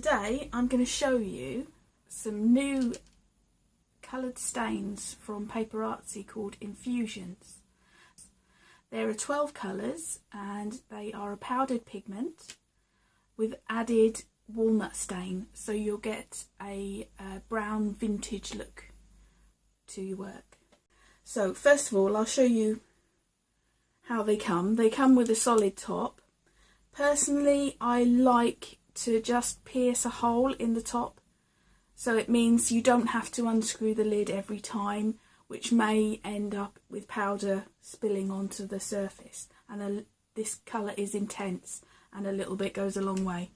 Today I'm going to show you some new coloured stains from PaperArtsy called Infusions. There are 12 colours and they are a powdered pigment with added walnut stain, so you'll get a brown vintage look to your work. So first of all, I'll show you how they come. They come with a solid top. Personally, I like to just pierce a hole in the top, so it means you don't have to unscrew the lid every time, which may end up with powder spilling onto the surface. And this colour is intense and a little bit goes a long way.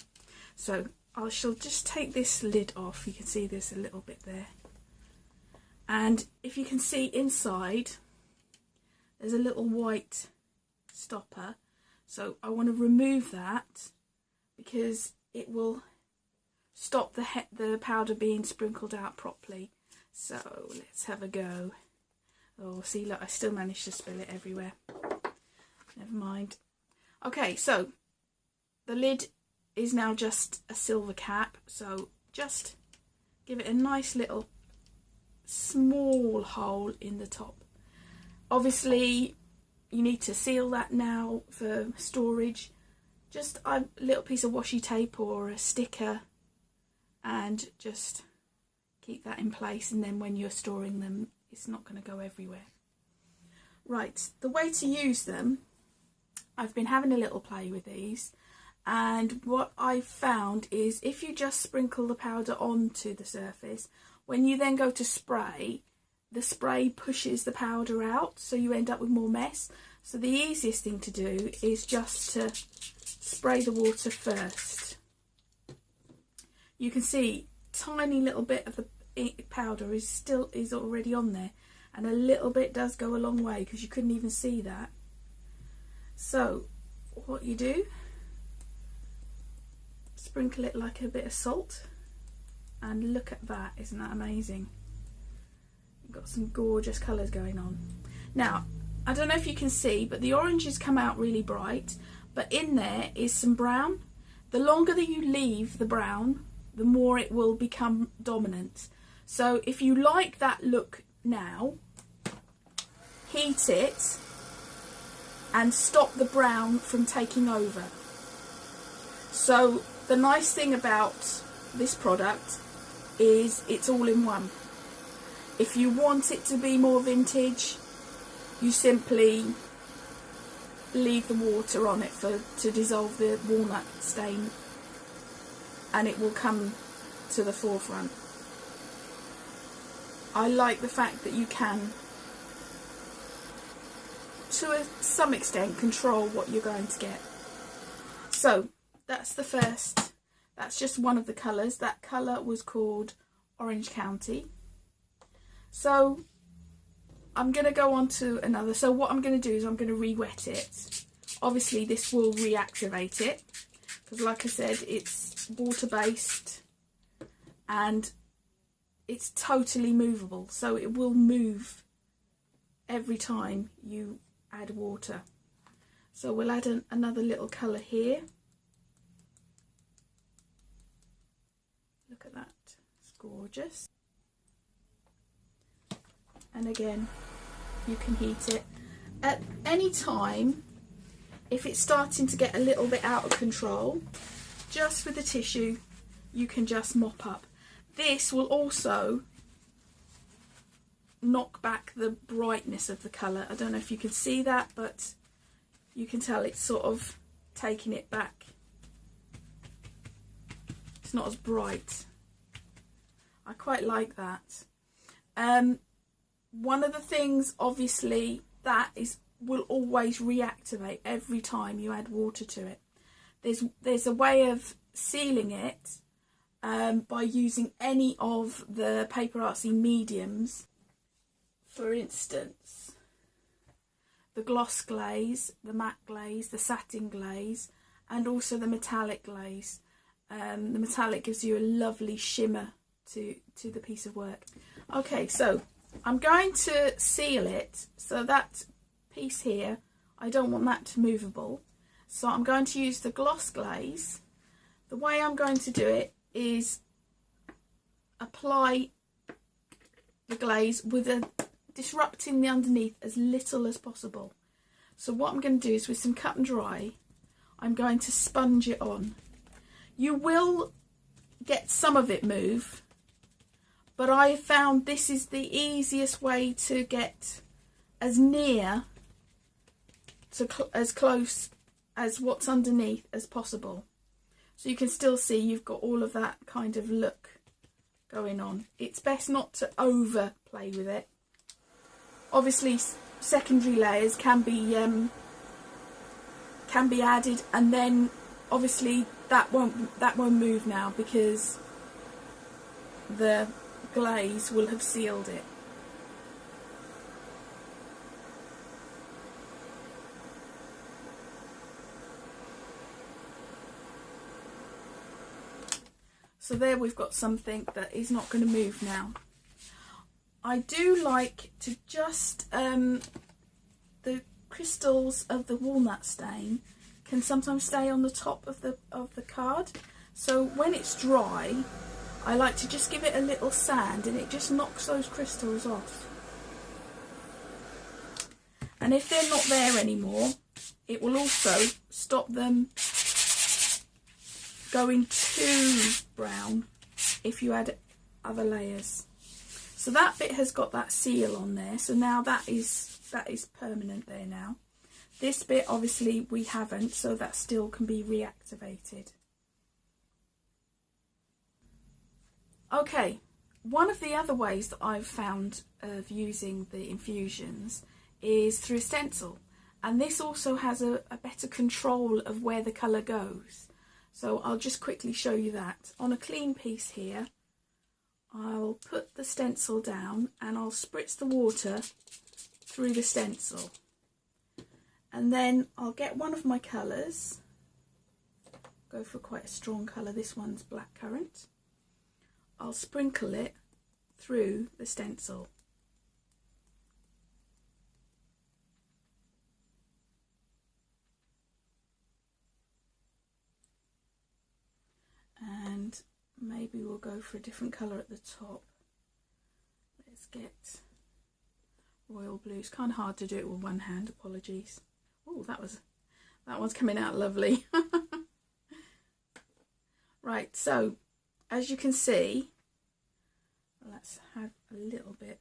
So I shall just take this lid off. You can see there's a little bit there. And if you can see inside, there's a little white stopper. So I want to remove that because it will stop the powder being sprinkled out properly. So let's have a go. Oh, see, look, I still managed to spill it everywhere. Never mind. Okay, so the lid is now just a silver cap, so just give it a nice little small hole in the top. Obviously you need to seal that now for storage. Just a little piece of washi tape or a sticker and just keep that in place, and then when you're storing them it's not going to go everywhere. Right, the way to use them, I've been having a little play with these, and what I've found is if you just sprinkle the powder onto the surface, when you then go to spray, the spray pushes the powder out, so you end up with more mess. So the easiest thing to do is just to spray the water first. You can see tiny little bit of the powder is already on there, and a little bit does go a long way because you couldn't even see that. So what you do, sprinkle it like a bit of salt, and look at that, isn't that amazing? You've got some gorgeous colours going on. Now I don't know if you can see, but the oranges come out really bright, but in there is some brown. The longer that you leave the brown, the more it will become dominant. So if you like that look now, heat it and stop the brown from taking over. So the nice thing about this product is it's all in one. If you want it to be more vintage, you simply leave the water on it to dissolve the walnut stain, and it will come to the forefront. I like the fact that you can, to some extent, control what you're going to get. So that's the first, that's just one of the colours. That colour was called Orange County. So I'm going to go on to another. So what I'm going to do is I'm going to re-wet it. Obviously this will reactivate it, because like I said, it's water based and it's totally movable, so it will move every time you add water. So we'll add another little colour here. Look at that, it's gorgeous. And again, you can heat it at any time. If it's starting to get a little bit out of control, just with the tissue you can just mop up. This will also knock back the brightness of the colour. I don't know if you can see that, but you can tell it's sort of taking it back. It's not as bright. I quite like that. One of the things, obviously, that will always reactivate every time you add water to it. There's a way of sealing it by using any of the PaperArtsy mediums. For instance, the gloss glaze, the matte glaze, the satin glaze, and also the metallic glaze. The metallic gives you a lovely shimmer to the piece of work. Okay, so I'm going to seal it, so that piece here, I don't want that to movable. So I'm going to use the gloss glaze. The way I'm going to do it is apply the glaze with disrupting the underneath as little as possible. So what I'm going to do is, with some cut and dry, I'm going to sponge it on. You will get some of it move, but I found this is the easiest way to get as near to as close as what's underneath as possible. So you can still see you've got all of that kind of look going on. It's best not to overplay with it. Obviously secondary layers can be added, and then obviously that won't move now because the glaze will have sealed it. So there we've got something that is not going to move now. I do like to just, the crystals of the walnut stain can sometimes stay on the top of the card. So when it's dry, I like to just give it a little sand, and it just knocks those crystals off. And if they're not there anymore, it will also stop them going too brown if you add other layers. So that bit has got that seal on there, so now that is permanent there now. This bit obviously we haven't, so that still can be reactivated. Okay, one of the other ways that I've found of using the infusions is through Stencil, and this also has a better control of where the colour goes. So I'll just quickly show you that. On a clean piece here, I'll put the stencil down and I'll spritz the water through the stencil. And then I'll get one of my colours, go for quite a strong colour, this one's blackcurrant. I'll sprinkle it through the stencil. And maybe we'll go for a different colour at the top. Let's get royal blue. It's kind of hard to do it with one hand, apologies. Oh, that one's coming out lovely. Right, so as you can see, let's have a little bit,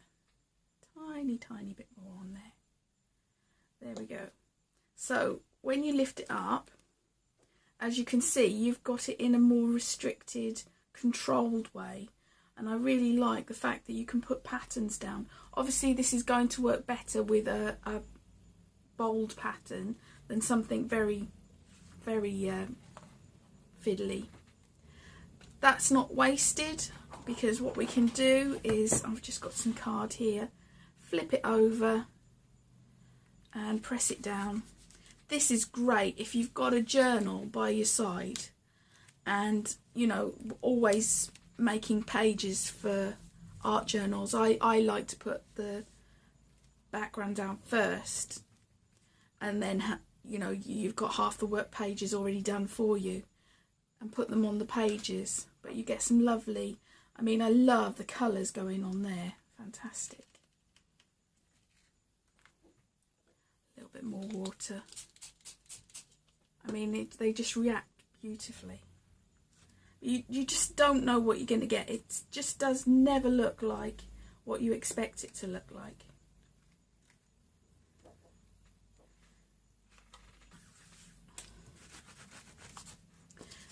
tiny bit more on there. There we go. So when you lift it up, as you can see, you've got it in a more restricted, controlled way. And I really like the fact that you can put patterns down. Obviously this is going to work better with a bold pattern than something very fiddly. That's not wasted, because what we can do is, I've just got some card here, flip it over and press it down. This is great if you've got a journal by your side and, you know, always making pages for art journals. I like to put the background down first, and then, you know, you've got half the work pages already done for you, and put them on the pages. But you get some lovely, I mean, I love the colours going on there. Fantastic. A little bit more water. I mean, they just react beautifully. You just don't know what you're going to get. It just does never look like what you expect it to look like.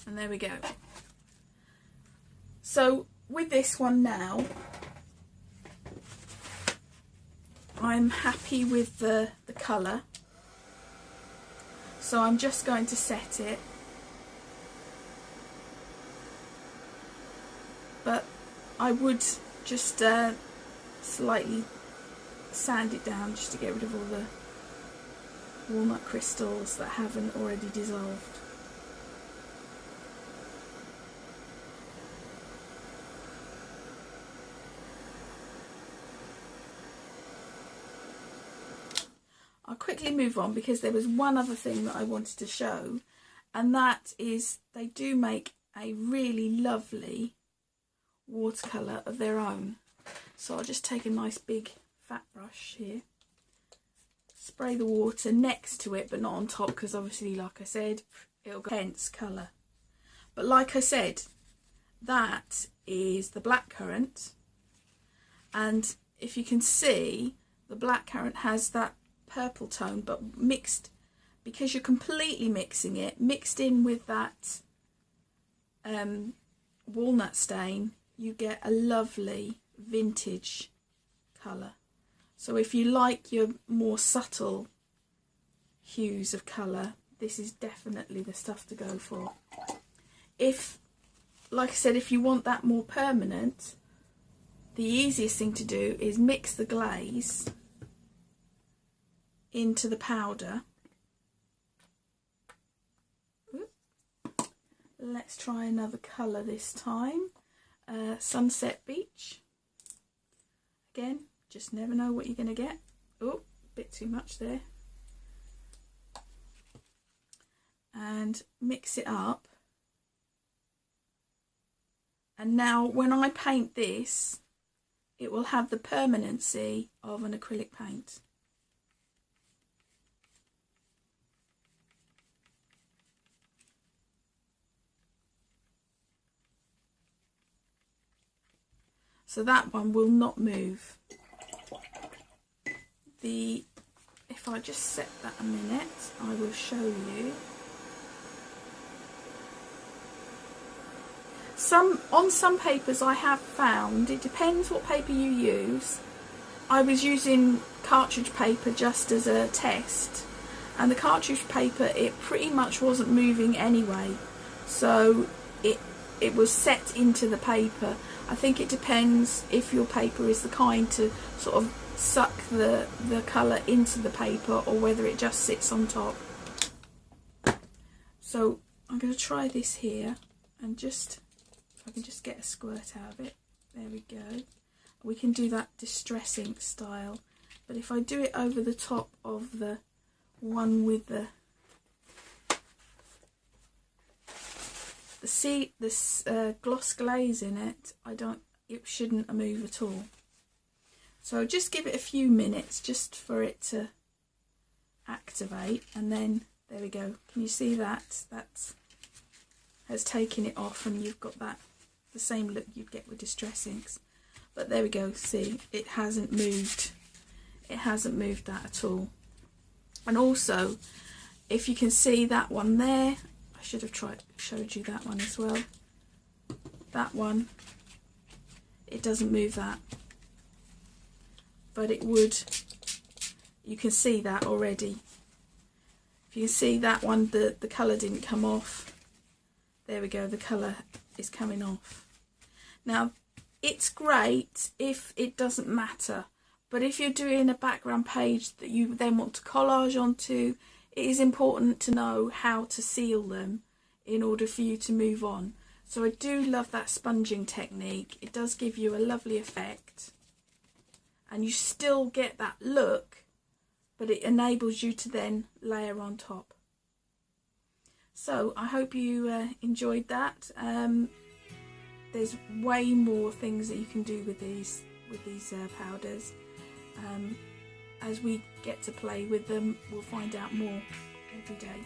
And there we go. So with this one now, I'm happy with the colour. So I'm just going to set it. But I would just slightly sand it down just to get rid of all the walnut crystals that haven't already dissolved. I'll quickly move on because there was one other thing that I wanted to show, and that is they do make a really lovely watercolour of their own. So I'll just take a nice big fat brush here, spray the water next to it but not on top, because obviously, like I said, it'll go intense colour. But like I said, that is the blackcurrant, and if you can see, the blackcurrant has that purple tone, but mixed, because you're completely mixing it, mixed in with that walnut stain, you get a lovely vintage colour. So if you like your more subtle hues of colour, this is definitely the stuff to go for. If, like I said, if you want that more permanent, the easiest thing to do is mix the glaze into the powder. Let's try another colour this time. Sunset Beach. Again, just never know what you're going to get. Oh, a bit too much there. And mix it up. And now when I paint this, it will have the permanency of an acrylic paint. So that one will not move. If I just set that a minute, I will show you. On some papers I have found, it depends what paper you use. I was using cartridge paper just as a test, and the cartridge paper, it pretty much wasn't moving anyway, so it was set into the paper. I think it depends if your paper is the kind to sort of suck the colour into the paper, or whether it just sits on top. So I'm going to try this here, and just, if I can just get a squirt out of it. There we go. We can do that distress ink style, but if I do it over the top of the one with the gloss glaze in it, it shouldn't move at all. So just give it a few minutes just for it to activate, and then there we go. Can you see that? That has taken it off, and you've got that, the same look you'd get with distress inks. But there we go, see, it hasn't moved. It hasn't moved that at all. And also, if you can see that one there, I should have showed you that one as well. That one, it doesn't move that. But it would, you can see that already. If you can see that one, the colour didn't come off. There we go, the colour is coming off. Now, it's great if it doesn't matter, but if you're doing a background page that you then want to collage onto, it is important to know how to seal them in order for you to move on. So I do love that sponging technique. It does give you a lovely effect, and you still get that look, but it enables you to then layer on top. So I hope you enjoyed that. There's way more things that you can do with these powders. As we get to play with them, we'll find out more every day.